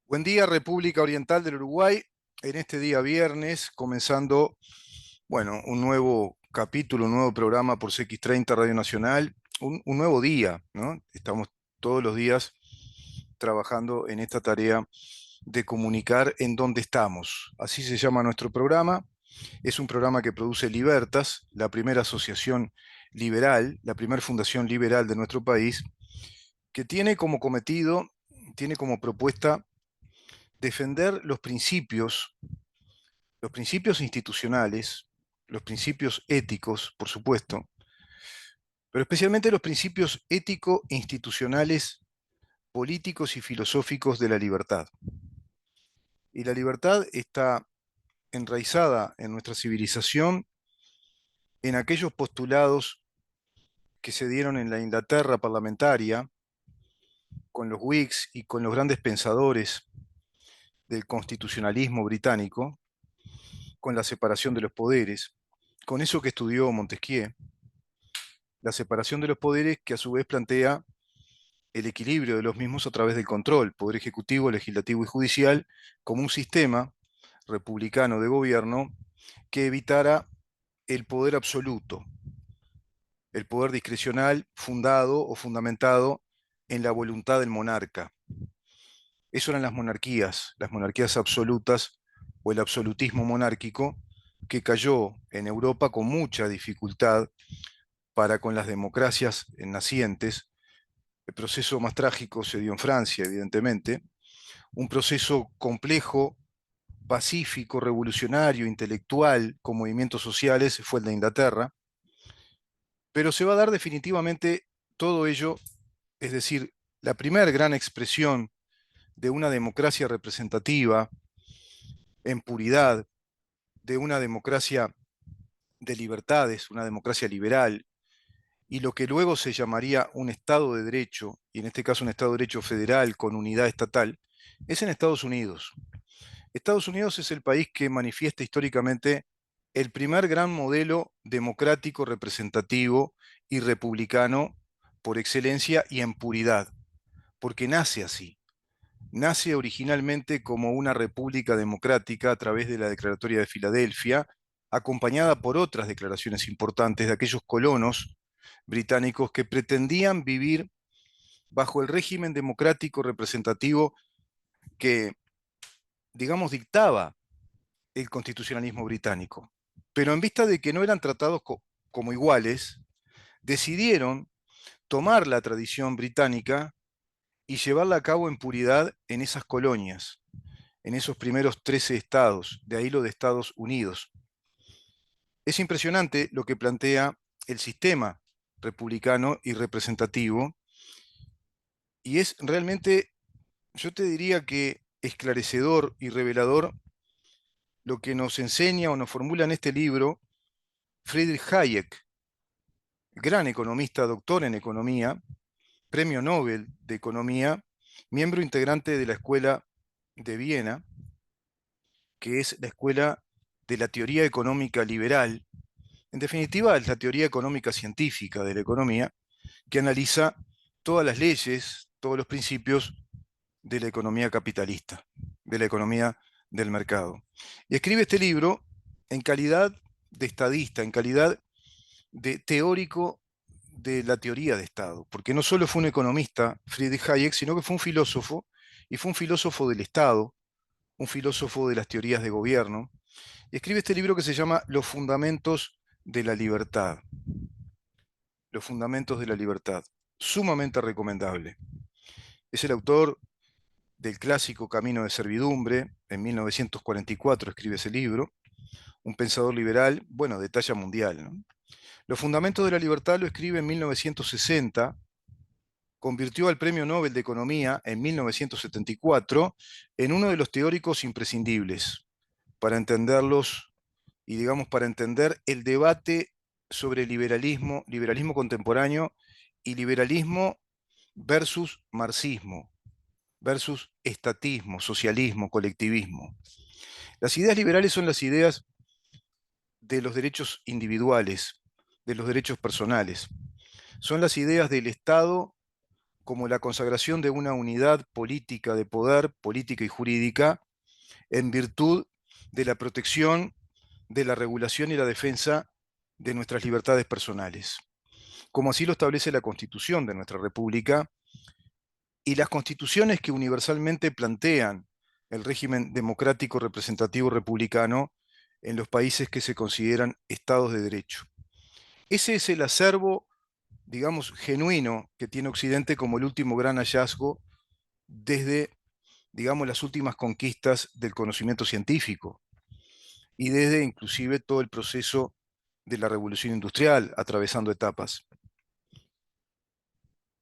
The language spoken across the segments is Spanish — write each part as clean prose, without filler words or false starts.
Buen día, República Oriental del Uruguay. En este día viernes, comenzando, bueno, un nuevo capítulo, un nuevo programa por CX30 Radio Nacional, un nuevo día, ¿no? Estamos todos los días trabajando en esta tarea de comunicar en dónde estamos. Así se llama nuestro programa. Es un programa que produce Libertas, la primera asociación liberal, la primera fundación liberal de nuestro país, que tiene como cometido, tiene como propuesta defender los principios institucionales, los principios éticos, por supuesto, pero especialmente los principios ético-institucionales, políticos y filosóficos de la libertad. Y la libertad está enraizada en nuestra civilización en aquellos postulados que se dieron en la Inglaterra parlamentaria, con los Whigs y con los grandes pensadores del constitucionalismo británico, con la separación de los poderes, con eso que estudió Montesquieu, la separación de los poderes que a su vez plantea el equilibrio de los mismos a través del control, poder ejecutivo, legislativo y judicial, como un sistema republicano de gobierno que evitara el poder absoluto, el poder discrecional fundado o fundamentado en la voluntad del monarca. Eso eran las monarquías absolutas o el absolutismo monárquico que cayó en Europa con mucha dificultad para con las democracias nacientes. El proceso más trágico se dio en Francia, evidentemente, un proceso complejo, pacífico, revolucionario, intelectual, con movimientos sociales, fue el de Inglaterra, pero se va a dar definitivamente todo ello, es decir, la primera gran expresión de una democracia representativa en puridad, de una democracia de libertades, una democracia liberal, y lo que luego se llamaría un Estado de Derecho, y en este caso un Estado de Derecho federal con unidad estatal, es en Estados Unidos. Estados Unidos es el país que manifiesta históricamente el primer gran modelo democrático, representativo y republicano por excelencia y en puridad, porque nace así. Nace originalmente como una república democrática a través de la Declaratoria de Filadelfia, acompañada por otras declaraciones importantes de aquellos colonos británicos que pretendían vivir bajo el régimen democrático representativo que, digamos, dictaba el constitucionalismo británico. Pero en vista de que no eran tratados como iguales, decidieron tomar la tradición británica y llevarla a cabo en puridad en esas colonias, en esos primeros 13 estados, de ahí lo de Estados Unidos. Es impresionante lo que plantea el sistema republicano y representativo, y es realmente, yo te diría que esclarecedor y revelador lo que nos enseña o nos formula en este libro Friedrich Hayek, gran economista, doctor en economía, premio Nobel de Economía, miembro integrante de la Escuela de Viena, que es la escuela de la teoría económica liberal. En definitiva, es la teoría económica científica de la economía, que analiza todas las leyes, todos los principios de la economía capitalista, de la economía del mercado. Y escribe este libro en calidad de estadista, en calidad de teórico de la teoría de Estado, porque no solo fue un economista, Friedrich Hayek, sino que fue un filósofo, y fue un filósofo del Estado, un filósofo de las teorías de gobierno, y escribe este libro que se llama Los Fundamentos de la Libertad. Los Fundamentos de la Libertad, sumamente recomendable. Es el autor del clásico Camino de Servidumbre, en 1944 escribe ese libro, un pensador liberal, bueno, de talla mundial, ¿no? Los Fundamentos de la Libertad lo escribe en 1960, convirtió al Premio Nobel de Economía en 1974 en uno de los teóricos imprescindibles para entenderlos y, digamos, para entender el debate sobre liberalismo, liberalismo contemporáneo y liberalismo versus marxismo, versus estatismo, socialismo, colectivismo. Las ideas liberales son las ideas de los derechos individuales, de los derechos personales. Son las ideas del Estado como la consagración de una unidad política de poder, política y jurídica, en virtud de la protección, de la regulación y la defensa de nuestras libertades personales, como así lo establece la Constitución de nuestra República y las constituciones que universalmente plantean el régimen democrático representativo republicano en los países que se consideran estados de derecho. Ese es el acervo, digamos, genuino que tiene Occidente como el último gran hallazgo desde, digamos, las últimas conquistas del conocimiento científico y desde inclusive todo el proceso de la revolución industrial, atravesando etapas.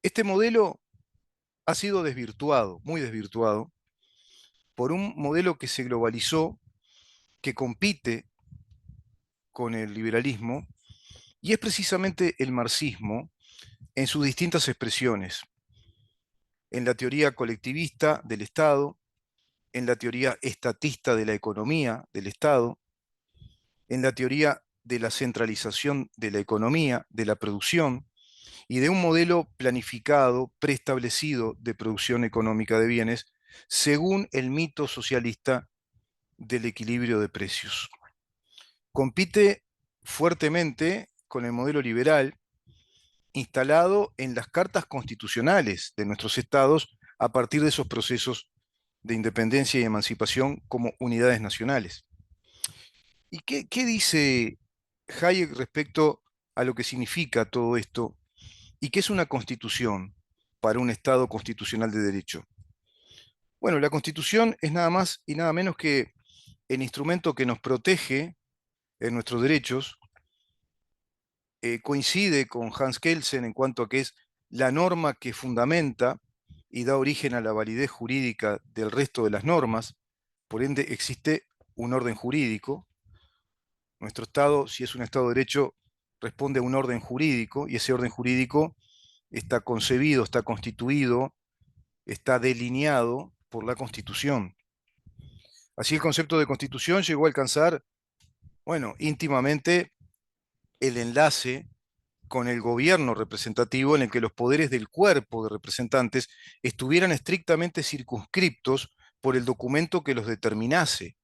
Este modelo ha sido desvirtuado, muy desvirtuado, por un modelo que se globalizó, que compite con el liberalismo, y es precisamente el marxismo en sus distintas expresiones, en la teoría colectivista del Estado, en la teoría estatista de la economía del Estado, en la teoría de la centralización de la economía, de la producción, y de un modelo planificado, preestablecido de producción económica de bienes, según el mito socialista del equilibrio de precios. Compite fuertemente con el modelo liberal instalado en las cartas constitucionales de nuestros estados a partir de esos procesos de independencia y emancipación como unidades nacionales. ¿Y qué dice Hayek respecto a lo que significa todo esto y qué es una constitución para un Estado constitucional de derecho? Bueno, la constitución es nada más y nada menos que el instrumento que nos protege en nuestros derechos. Coincide con Hans Kelsen en cuanto a que es la norma que fundamenta y da origen a la validez jurídica del resto de las normas. Por ende, existe un orden jurídico. Nuestro Estado, si es un Estado de derecho, responde a un orden jurídico y ese orden jurídico está concebido, está constituido, está delineado por la Constitución. Así el concepto de Constitución llegó a alcanzar, bueno, íntimamente el enlace con el gobierno representativo en el que los poderes del cuerpo de representantes estuvieran estrictamente circunscriptos por el documento que los determinase,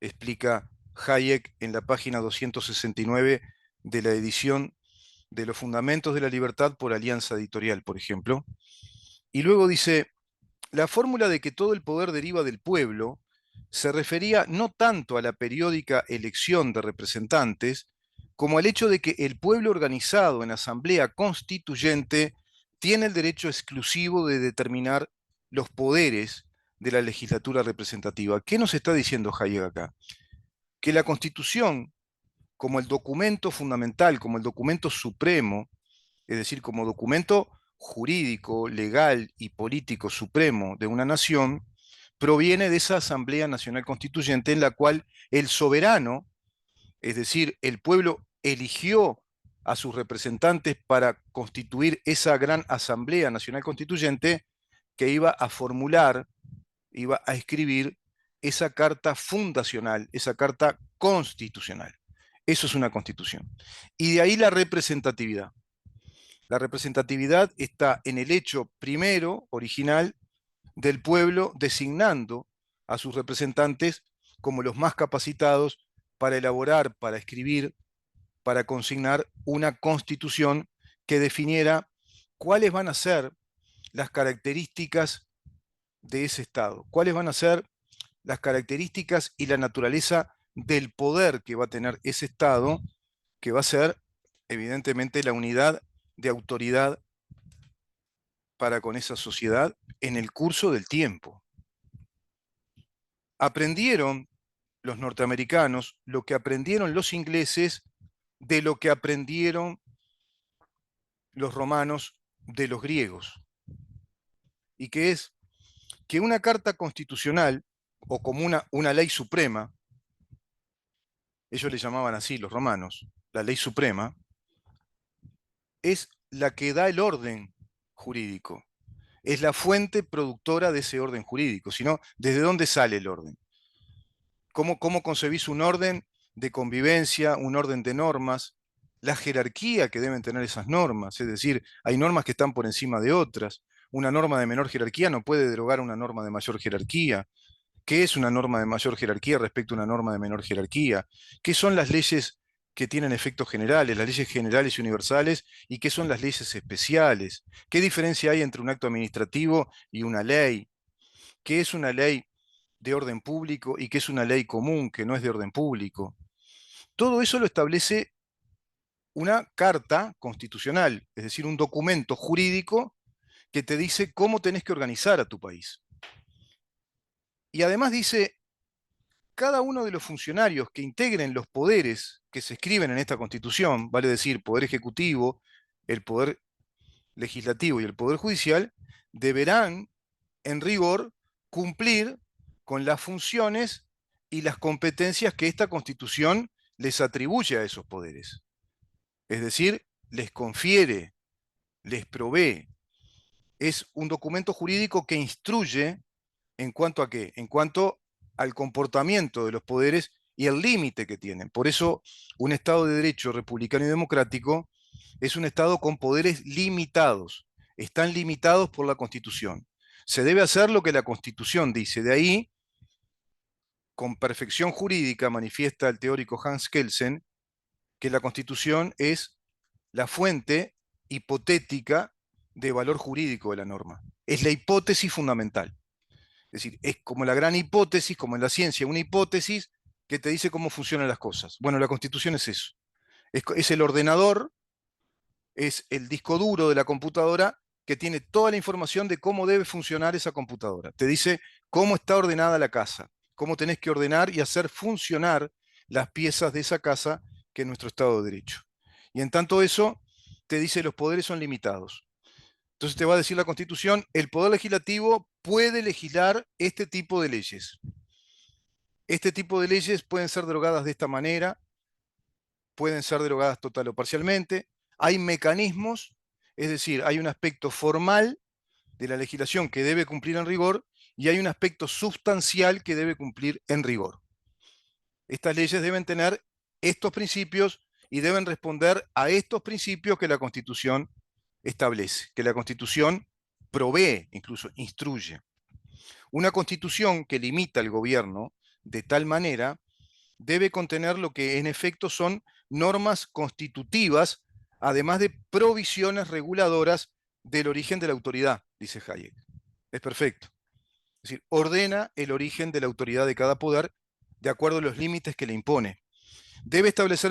explica Hayek en la página 269 de la edición de Los Fundamentos de la Libertad por Alianza Editorial, por ejemplo. Y luego dice, la fórmula de que todo el poder deriva del pueblo se refería no tanto a la periódica elección de representantes, como al hecho de que el pueblo organizado en asamblea constituyente tiene el derecho exclusivo de determinar los poderes de la legislatura representativa. ¿Qué nos está diciendo Hayek acá? Que la Constitución, como el documento fundamental, como el documento supremo, es decir, como documento jurídico, legal y político supremo de una nación, proviene de esa Asamblea Nacional Constituyente en la cual el soberano, es decir, el pueblo eligió a sus representantes para constituir esa gran Asamblea Nacional Constituyente que iba a formular, iba a escribir esa carta fundacional, esa carta constitucional. Eso es una constitución. Y de ahí la representatividad. La representatividad está en el hecho primero, original, del pueblo designando a sus representantes como los más capacitados para elaborar, para escribir, para consignar una constitución que definiera cuáles van a ser las características de ese Estado, cuáles van a ser las características y la naturaleza del poder que va a tener ese Estado, que va a ser evidentemente la unidad de autoridad para con esa sociedad en el curso del tiempo. Aprendieron los norteamericanos lo que aprendieron los ingleses de lo que aprendieron los romanos de los griegos. Y que es que una carta constitucional, o como una ley suprema, ellos le llamaban así los romanos, la ley suprema, es la que da el orden jurídico, es la fuente productora de ese orden jurídico, sino ¿desde dónde sale el orden? ¿Cómo concebís un orden de convivencia, un orden de normas, la jerarquía que deben tener esas normas? Es decir, hay normas que están por encima de otras, una norma de menor jerarquía no puede derogar una norma de mayor jerarquía. ¿Qué es una norma de mayor jerarquía respecto a una norma de menor jerarquía? ¿Qué son las leyes que tienen efectos generales, las leyes generales y universales, y qué son las leyes especiales? ¿Qué diferencia hay entre un acto administrativo y una ley? ¿Qué es una ley de orden público y qué es una ley común que no es de orden público? Todo eso lo establece una carta constitucional, es decir, un documento jurídico que te dice cómo tenés que organizar a tu país. Y además dice, cada uno de los funcionarios que integren los poderes que se escriben en esta Constitución, vale decir, poder ejecutivo, el poder legislativo y el poder judicial, deberán, en rigor, cumplir con las funciones y las competencias que esta Constitución les atribuye a esos poderes. Es decir, les confiere, les provee. Es un documento jurídico que instruye en cuanto a qué, en cuanto al comportamiento de los poderes y el límite que tienen. Por eso, un Estado de Derecho republicano y democrático es un Estado con poderes limitados. Están limitados por la Constitución. Se debe hacer lo que la Constitución dice. De ahí, con perfección jurídica, manifiesta el teórico Hans Kelsen, que la Constitución es la fuente hipotética de valor jurídico de la norma. Es la hipótesis fundamental. Es decir, es como la gran hipótesis, como en la ciencia, una hipótesis que te dice cómo funcionan las cosas. Bueno, la Constitución es eso. Es el ordenador, es el disco duro de la computadora que tiene toda la información de cómo debe funcionar esa computadora. Te dice cómo está ordenada la casa, cómo tenés que ordenar y hacer funcionar las piezas de esa casa que es nuestro Estado de Derecho. Y en tanto eso, te dice los poderes son limitados. Entonces te va a decir la Constitución, el Poder Legislativo puede legislar este tipo de leyes. Este tipo de leyes pueden ser derogadas de esta manera, pueden ser derogadas total o parcialmente. Hay mecanismos, es decir, hay un aspecto formal de la legislación que debe cumplir en rigor y hay un aspecto sustancial que debe cumplir en rigor. Estas leyes deben tener estos principios y deben responder a estos principios que la Constitución establece, que la Constitución provee, incluso instruye. Una Constitución que limita el gobierno de tal manera debe contener lo que en efecto son normas constitutivas, además de provisiones reguladoras del origen de la autoridad, dice Hayek. Es perfecto. Es decir, ordena el origen de la autoridad de cada poder de acuerdo a los límites que le impone. Debe establecer